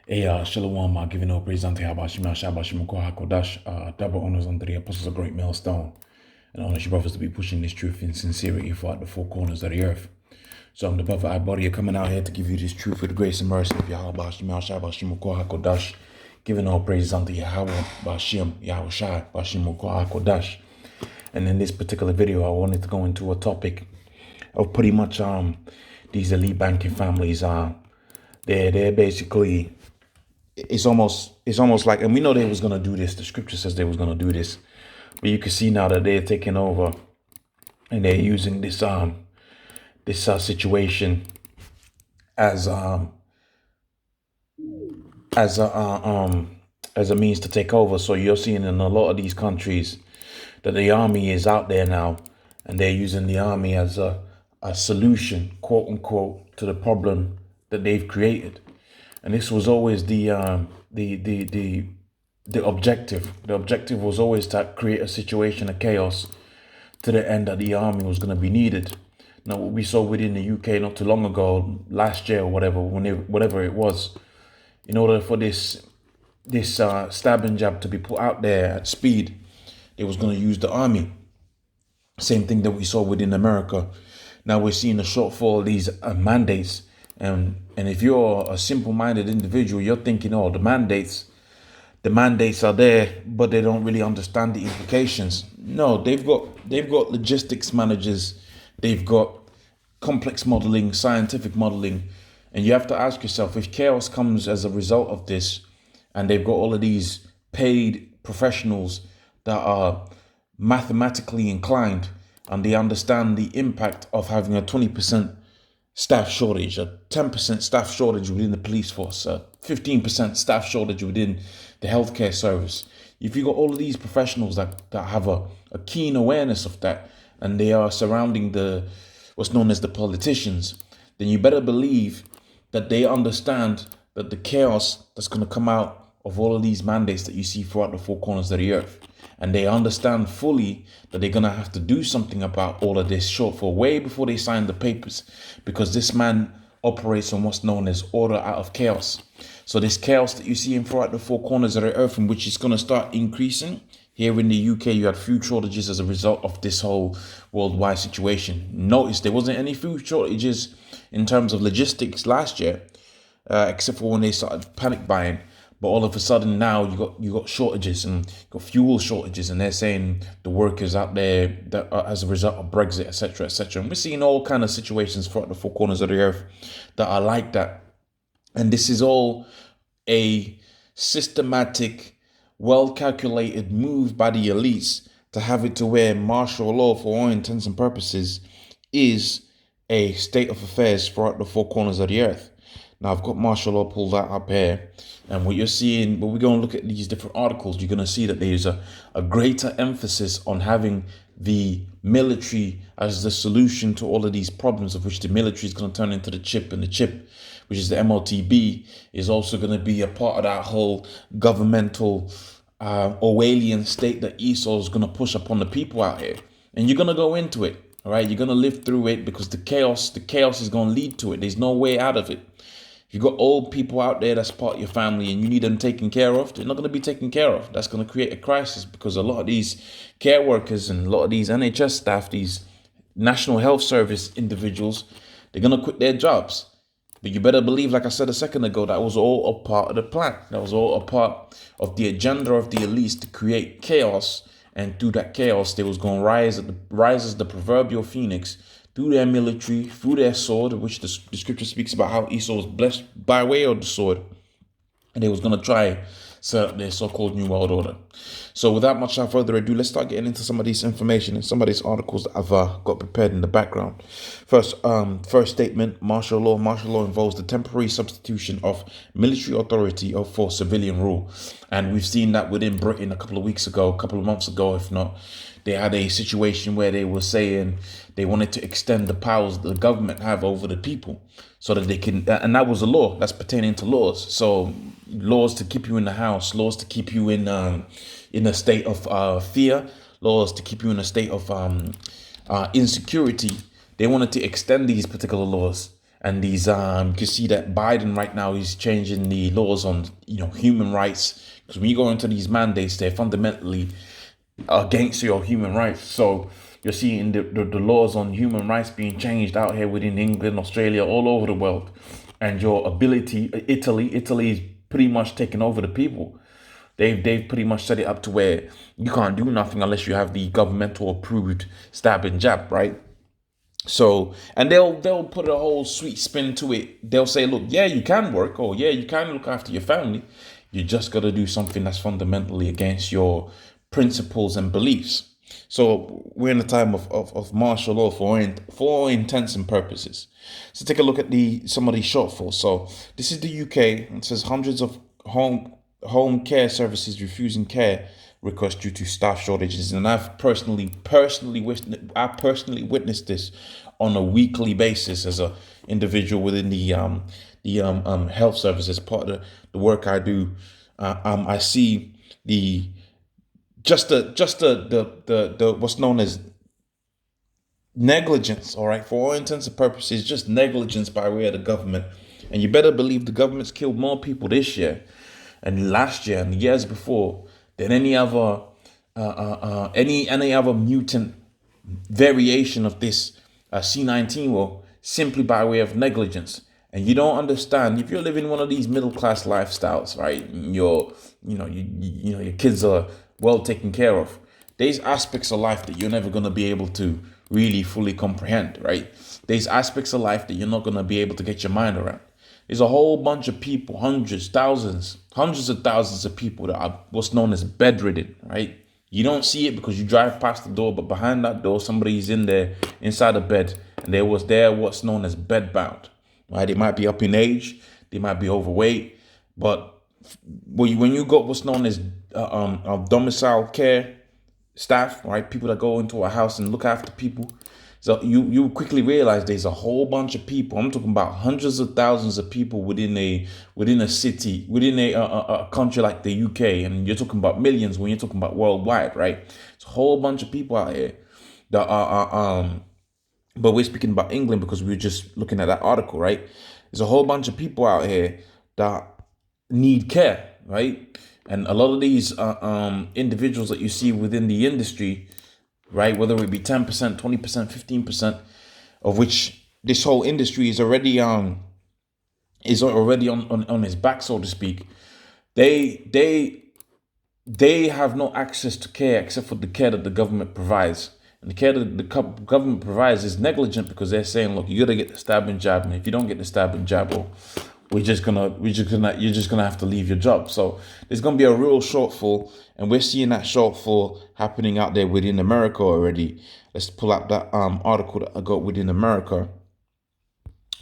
Shalom, giving all praise unto Yahweh Shema Shabashim Kodash, double honors unto the apostles of great millstone, and honors your brothers to be pushing this truth in sincerity throughout the four corners of the earth. So I'm the brother Ibody coming out here to give you this truth with the grace and mercy of Yahweh Shema Shabashim Kodash, giving all praise unto Yahweh Bashim Yahweh Shai Bashim Kodash. And in this particular video, I wanted to go into a topic of pretty much these elite banking families. They're basically, it's almost like, and we know they was gonna do this. The scripture says they was gonna do this, but you can see now that they're taking over, and they're using this situation as a means to take over. So you're seeing in a lot of these countries that the army is out there now, and they're using the army as a solution, quote unquote, to the problem that they've created. And this was always the objective. The objective was always to create a situation of chaos to the end that the army was going to be needed. Now, what we saw within the UK not too long ago, last year or whatever it was, in order for this stab and jab to be put out there at speed, it was going to use the army. Same thing that we saw within America. Now we're seeing a shortfall of these mandates. And if you're a simple-minded individual, you're thinking, oh, the mandates are there, but they don't really understand the implications. No, they've got logistics managers, they've got complex modeling, scientific modeling, and you have to ask yourself, if chaos comes as a result of this, and they've got all of these paid professionals that are mathematically inclined, and they understand the impact of having a 20% staff shortage, a 10% staff shortage within the police force, a 15% staff shortage within the healthcare service. If you got all of these professionals that have a keen awareness of that, and they are surrounding what's known as the politicians, then you better believe that they understand that the chaos that's going to come out of all of these mandates that you see throughout the four corners of the earth. And they understand fully that they're going to have to do something about all of this shortfall way before they sign the papers, because this man operates on what's known as order out of chaos. So this chaos that you see in throughout the four corners of the earth, in which is going to start increasing. Here in the UK, you had food shortages as a result of this whole worldwide situation. Notice there wasn't any food shortages in terms of logistics last year, except for when they started panic buying. But all of a sudden now you got shortages, and you got fuel shortages, and they're saying the workers out there that are, as a result of Brexit, etc., etc. And we're seeing all kind of situations throughout the four corners of the earth that are like that. And this is all a systematic, well-calculated move by the elites to have it to where martial law, for all intents and purposes, is a state of affairs throughout the four corners of the earth. Now, I've got martial law pulled out up here, and what you're seeing, when we go and look at these different articles, you're going to see that there's a greater emphasis on having the military as the solution to all of these problems, of which the military is going to turn into the chip, and the chip, which is the MOTB, is also going to be a part of that whole governmental Orwellian state that Esau is going to push upon the people out here. And you're going to go into it, all right? You're going to live through it, because the chaos is going to lead to it. There's no way out of it. If you've got old people out there that's part of your family and you need them taken care of, they're not going to be taken care of. That's going to create a crisis, because a lot of these care workers and a lot of these NHS staff, these National Health Service individuals, they're going to quit their jobs. But you better believe, like I said a second ago, that was all a part of the plan. That was all a part of the agenda of the elites to create chaos. And through that chaos, they was going to rise as the proverbial phoenix, through their military, through their sword, which the scripture speaks about how Esau was blessed by way of the sword. And they was going to try set up their so-called New World Order. So without much further ado, let's start getting into some of this information and some of these articles that I've got prepared in the background. First statement, martial law. Martial law involves the temporary substitution of military authority for civilian rule. And we've seen that within Britain a couple of months ago, if not. They had a situation where they were saying they wanted to extend the powers that the government have over the people, so that they can, and that was a law that's pertaining to laws. So laws to keep you in the house, laws to keep you in a state of fear, laws to keep you in a state of insecurity. They wanted to extend these particular laws. And these you can see that Biden right now is changing the laws on human rights, because when you go into these mandates, they're fundamentally against your human rights. So you're seeing the laws on human rights being changed out here within England, Australia, all over the world. And your ability, Italy is pretty much taking over the people. They've pretty much set it up to where you can't do nothing unless you have the governmental approved stab and jab, right? So, and they'll put a whole sweet spin to it. They'll say, look, yeah, you can work, or yeah, you can look after your family. You just got to do something that's fundamentally against your principles and beliefs. So we're in a time of martial law for all intents and purposes. So take a look at some of these shortfalls. So this is the UK. It says hundreds of home care services refusing care requests due to staff shortages, and I've personally witnessed this on a weekly basis as a individual within the health services. Part of the work I do, I see the what's known as negligence. All right, for all intents and purposes, just negligence by way of the government. And you better believe the government's killed more people this year and last year and the years before than any other mutant variation of this C19 will, simply by way of negligence. And you don't understand, if you're living one of these middle class lifestyles, right? Your kids are well taken care of. There's aspects of life that you're never going to be able to really fully comprehend, right? There's aspects of life that you're not going to be able to get your mind around. There's a whole bunch of people, hundreds of thousands of people that are what's known as bedridden, right? You don't see it because you drive past the door, but behind that door, somebody's inside the bed, and there what's known as bedbound, right? They might be up in age, they might be overweight, but when you got what's known as domicile care staff, right? People that go into a house and look after people. So you quickly realize there's a whole bunch of people. I'm talking about hundreds of thousands of people within a city, within a country like the UK, and you're talking about millions when you're talking about worldwide, right? It's a whole bunch of people out here that are but we're speaking about England because we were just looking at that article, right? There's a whole bunch of people out here that need care, right? And a lot of these individuals that you see within the industry, right, whether it be 10%, 20%, 15%, of which this whole industry is already on his back, so to speak. They have no access to care except for the care that the government provides. And the care that the government provides is negligent because they're saying, look, you got to get the stab and jab, and if you don't get the stab and jab, well, you're just gonna have to leave your job. So there's gonna be a real shortfall, and we're seeing that shortfall happening out there within America already. Let's pull up that article that I got within America.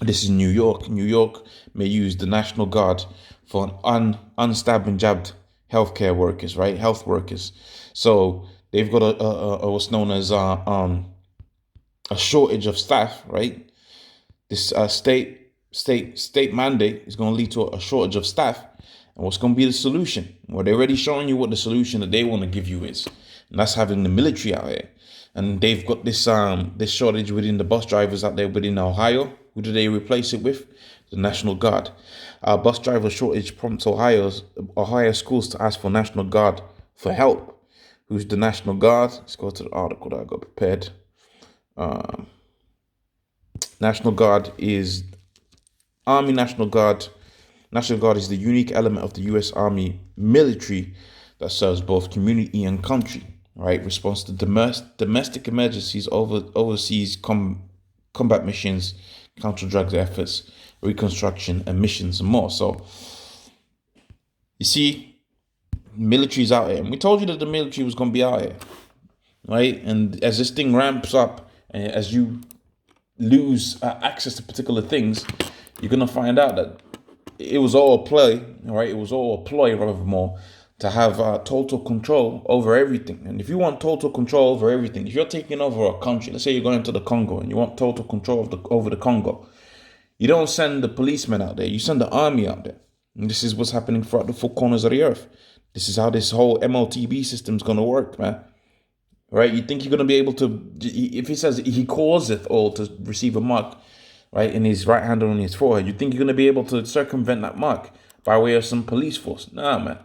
This is New York. New York may use the National Guard for unstabbed and jabbed healthcare workers, right? Health workers. So they've got a what's known as a shortage of staff, right? This state mandate is going to lead to a shortage of staff. And what's going to be the solution? Well, they're already showing you what the solution that they want to give you is, and that's having the military out here. And they've got this shortage within the bus drivers out there within Ohio. Who do they replace it with? The National Guard. Bus driver shortage prompts Ohio schools to ask for National Guard for help. Who's the National Guard? Let's go to the article that I got prepared. National Guard is Army National Guard. National Guard is the unique element of the U.S. Army military that serves both community and country, right? Responds to domestic emergencies, overseas combat missions, counter-drug efforts, reconstruction, and missions and more. So, you see, military's out here. And we told you that the military was going to be out here, right? And as this thing ramps up, and as you lose access to particular things, you're going to find out that it was all a play, right? It was all a ploy, rather more, to have total control over everything. And if you want total control over everything, if you're taking over a country, let's say you're going to the Congo and you want total control over the Congo, you don't send the policemen out there, you send the army out there. And this is what's happening throughout the four corners of the earth. This is how this whole MLTB system is going to work, man. Right? You think you're going to be able to, if he says he causeth all to receive a mark, right, in his right hand on his forehead. You think you're gonna be able to circumvent that mark by way of some police force? Nah, man.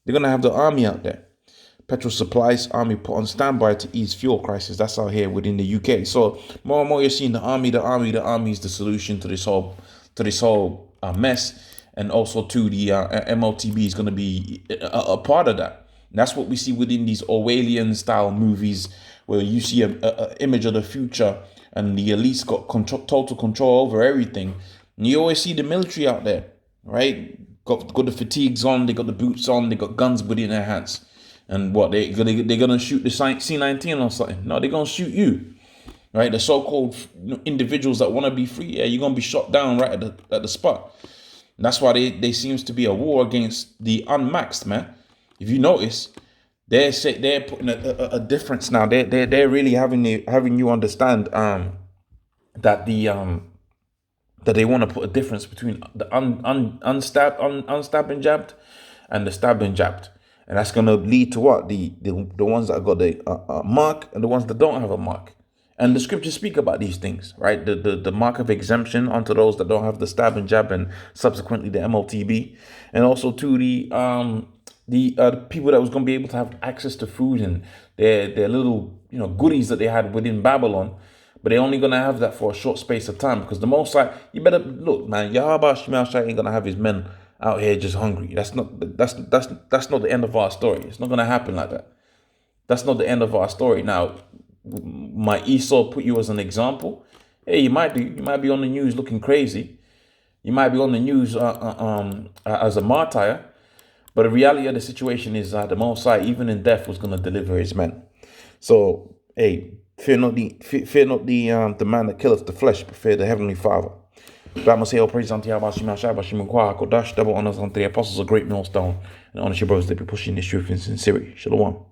They're gonna have the army out there. Petrol supplies, army put on standby to ease fuel crisis. That's out here within the UK. So more and more you're seeing the army is the solution to this whole mess, and also to the MOTB is going to be a part of that. And that's what we see within these Orwellian style movies, where you see a image of the future and the elites got total control over everything. And you always see the military out there, right? Got the fatigues on, they got the boots on, they got guns within their hands. And what, they're gonna shoot the C-19 or something? No, they're gonna shoot you, right? The so-called individuals that want to be free, yeah, you're gonna be shot down right at the spot. And that's why they seems to be a war against the unmaxed, man. If you notice, they're putting a difference now. They're really having you understand that that they want to put a difference between the unstabbed and jabbed and the stabbed and jabbed. And that's going to lead to what? The ones that got the mark and the ones that don't have a mark. And the scriptures speak about these things, right? The mark of exemption onto those that don't have the stab and jab, and subsequently the MOTB. And also to the people that was going to be able to have access to food and their little goodies that they had within Babylon. But they're only going to have that for a short space of time, because the Most High, you better look, man, Yahweh Shemel ain't going to have his men out here just hungry. That's not the end of our story. It's not gonna happen like that. That's not the end of our story. Now, might Esau put you as an example? Hey, you might be on the news looking crazy. You might be on the news as a martyr. But the reality of the situation is that the Most High, even in death, was gonna deliver his men. So, hey, fear not the man that killeth the flesh, but fear the heavenly Father. That must say all praise unto Yahweh Shema Shai Bashim Kwa Kodash, double honors unto the apostles, a great millstone, and honor your brothers that be pushing this truth in sincerity. Shalom.